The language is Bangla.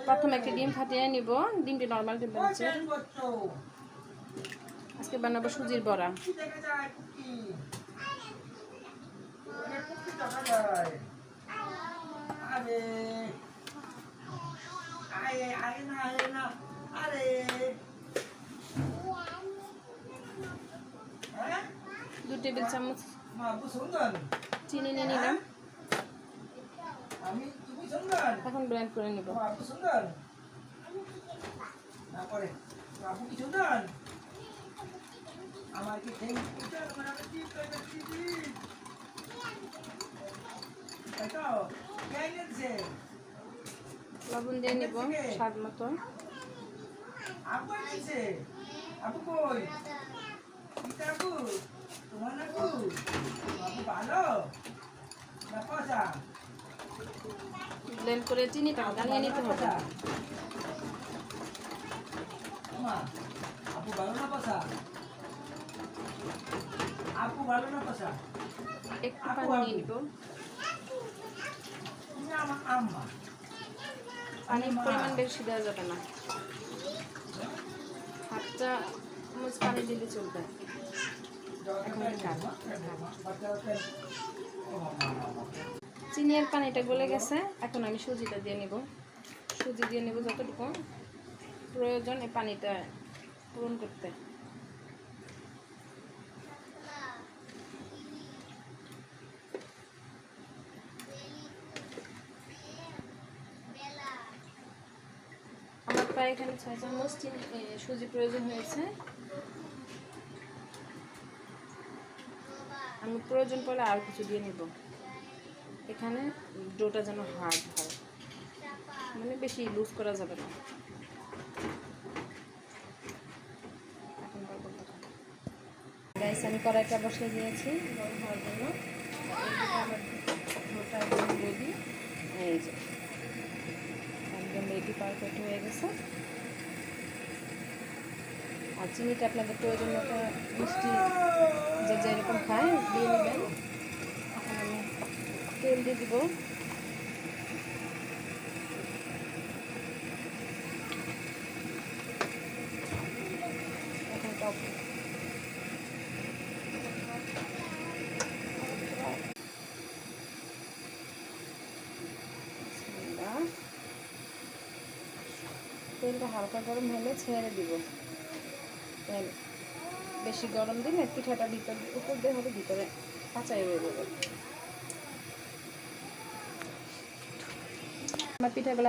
প্রথমে একটা ডিম ফাটিয়ে নিব। ডিমটি নর্মাল টেম্পারেচার। আজকে বানাবো সুজির বড়া। দু টেবিল চামচ চিনি নিয়ে নিলাম। এখন ব্লেন্ড করে নিব। লবণ দিয়ে নিব স্বাদ মতো। ব্লেন্ড করে চিনিটা গালিয়ে নিতে হবে। একটু পানি নিয়ে নিব। পানির পরিমাণ বেশি দেওয়া যাবে না, হাফটা চামচ পানি দিলে চলবে। চিনি আর পানিটা গলে গেছে। এখন আমি সুজিটা দিয়ে নেব। সুজি দিয়ে নেব যতটুকু প্রয়োজন এই পানিটা পূরণ করতে। আমার প্রায় এখানে 6 চামচ সুজি প্রয়োজন হয়েছে। আমি প্রয়োজন পড়লে আর কিছু দিয়ে নেব। এখানে ডোটা যেন হার্ড হয়, মানে বেশি লুজ করা যাবে না। গাইস, আমি কড়াইটা বসিয়ে দিয়েছি গরম হওয়ার জন্য। আমার ডোটা একদম রেডি। এই যে একদম রেডি, পারফেক্ট হয়ে গেছে। আর চিনিটা আপনাদের প্রয়োজন মতো মিষ্টি যে যেরকম খায় দিয়ে নেবেন। এখন আমি তেল দিয়ে দিব। এখন টপ তেলটা হালকা গরম হলে ছেড়ে দিব। তেল বেশি গরম দিলে পিঠাটা উপর দিয়ে হবে, ভিতরে কাঁচাই রয়ে যাবে। আমার পিঠাগুলো